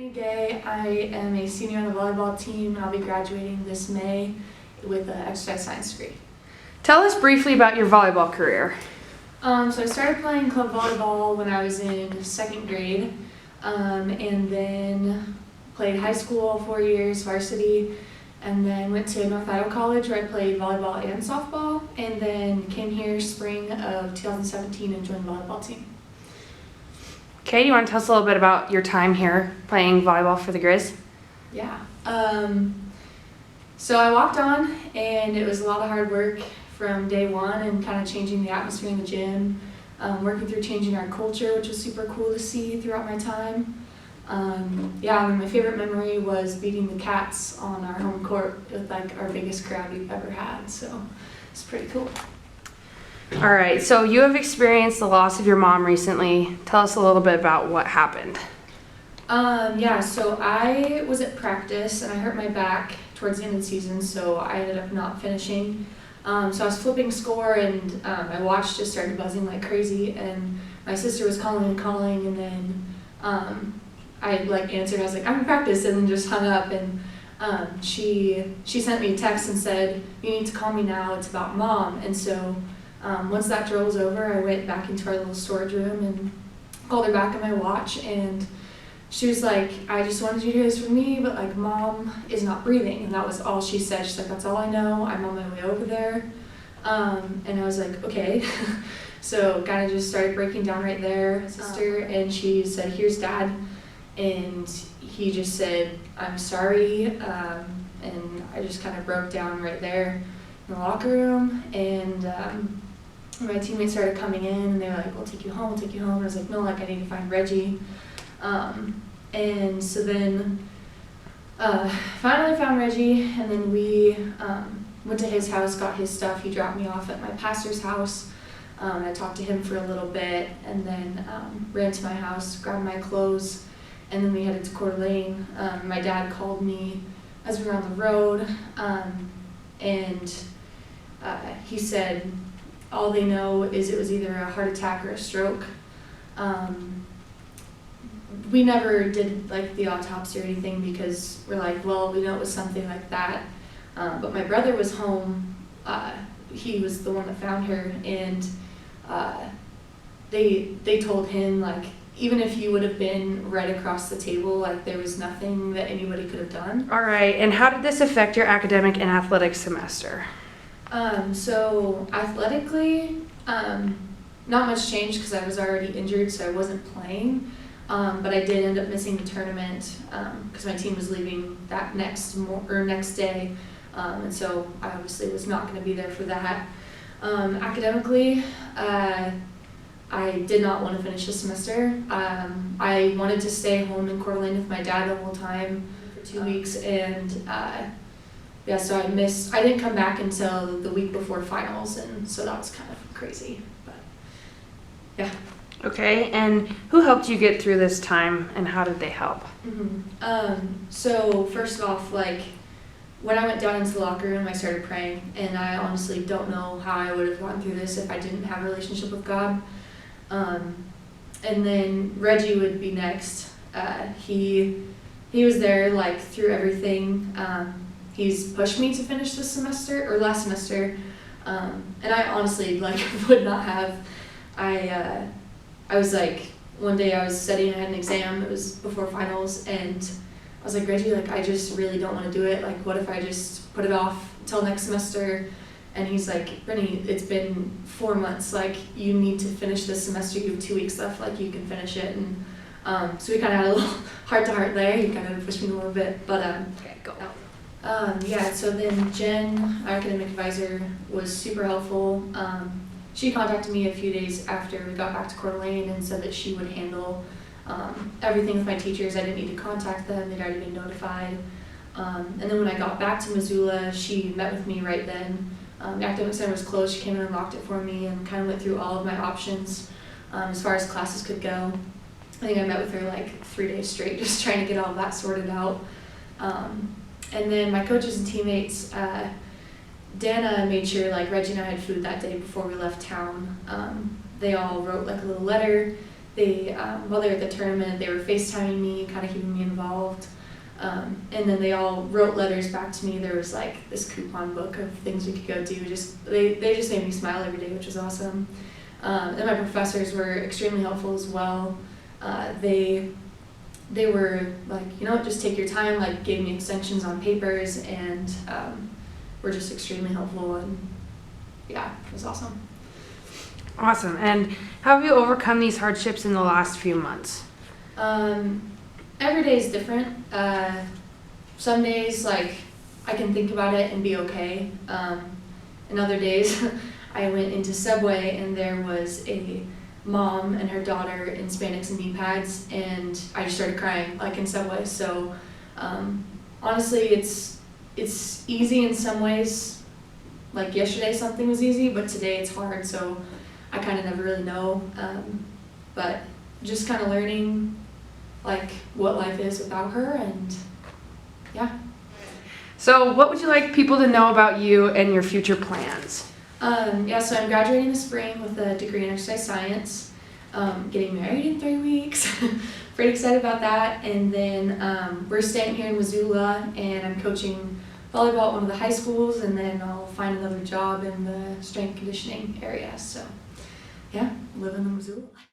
Brittany Gay. I am a senior on the volleyball team. I'll be graduating this May with an exercise science degree. Tell us briefly about your volleyball career. So I started playing club volleyball when I was in second grade, and then played high school 4 years, varsity, and then went to North Idaho College where I played volleyball and softball, and then came here spring of 2017 and joined the volleyball team. Okay, you want to tell us a little bit about your time here playing volleyball for the Grizz? Yeah. So I walked on, and it was a lot of hard work from day one and kind of changing the atmosphere in the gym, working through changing our culture, which was super cool to see throughout my time. My favorite memory was beating the Cats on our home court with like our biggest crowd we've ever had, so it's pretty cool. All right, so you have experienced the loss of your mom recently. Tell us a little bit about what happened. So I was at practice and I hurt my back towards the end of the season, so I ended up not finishing. So I was flipping score and my watch just started buzzing like crazy, and my sister was calling and then I answered. I was like, I'm in practice, and then just hung up, and she sent me a text and said, you need to call me now, it's about Mom. And so once that drill was over, I went back into our little storage room and called her back on my watch, and she was like, I just wanted you to hear this from me, but like Mom is not breathing. And that was all she said. She's like, that's all I know, I'm on my way over there. And I was like, okay. So kind of just started breaking down right there, sister, and she said, here's Dad. And he just said, I'm sorry. And I just kind of broke down right there in the locker room, and my teammates started coming in and they were like, we'll take you home. And I was like, no, I need to find Reggie. And so then finally found Reggie, and then we went to his house, got his stuff. He dropped me off at my pastor's house. I talked to him for a little bit, and then ran to my house, grabbed my clothes, and then we headed to Coeur d'Alene. My dad called me as we were on the road, and he said all they know is it was either a heart attack or a stroke. We never did the autopsy or anything because we're like, well, we know it was something like that. But my brother was home. He was the one that found her, and they told him even if you would have been right across the table, there was nothing that anybody could have done. All right, and how did this affect your academic and athletic semester? So athletically, not much changed because I was already injured, so I wasn't playing. But I did end up missing the tournament because my team was leaving that next day, and so I obviously was not going to be there for that. Academically, I did not want to finish the semester. I wanted to stay home in Coeur d'Alene with my dad the whole time for 2 weeks, and so I didn't come back until the week before finals, and so that was kind of crazy, but yeah. Okay, and who helped you get through this time, and how did they help? So first off, when I went down into the locker room, I started praying, and I honestly don't know how I would have gotten through this if I didn't have a relationship with God. And then Reggie would be next. He was there through everything. He's pushed me to finish this semester, or last semester, and I honestly would not have. I was one day I was studying, I had an exam, it was before finals, and I was like, Reggie, I just really don't want to do it. What if I just put it off until next semester? And he's like, Brittany, it's been 4 months, you need to finish this semester, you have 2 weeks left, you can finish it. And so we kind of had a little heart-to-heart there. He kind of pushed me a little bit, but okay, go. So then Jen, our academic advisor, was super helpful. She contacted me a few days after we got back to Coeur d'Alene and said that she would handle everything with my teachers. I didn't need to contact them, they'd already been notified. And then when I got back to Missoula, she met with me right then. The academic center was closed, she came in and locked it for me and kind of went through all of my options as far as classes could go. I think I met with her 3 days straight, just trying to get all of that sorted out. And then my coaches and teammates, Dana made sure Reggie and I had food that day before we left town. They all wrote a little letter while they were at the tournament, they were FaceTiming me, kind of keeping me involved. And then they all wrote letters back to me. There was like this coupon book of things we could go do. They just made me smile every day, which was awesome. And my professors were extremely helpful as well. They were like, just take your time, like gave me extensions on papers, and were just extremely helpful, and yeah, it was awesome. Awesome. And how have you overcome these hardships in the last few months? Every day is different. Some days, like, I can think about it and be okay. And other days, I went into Subway and there was a mom and her daughter in spandex and knee pads, and I just started crying, like, in Subway. So, honestly, it's easy in some ways. Like, yesterday something was easy, but today it's hard, so I kind of never really know. But just kind of learning, like, what life is without her, and yeah. So what would you like people to know about you and your future plans? So I'm graduating this spring with a degree in exercise science, getting married in 3 weeks. Pretty excited about that. And then we're staying here in Missoula, and I'm coaching volleyball at one of the high schools, and then I'll find another job in the strength conditioning area. So yeah, living in Missoula.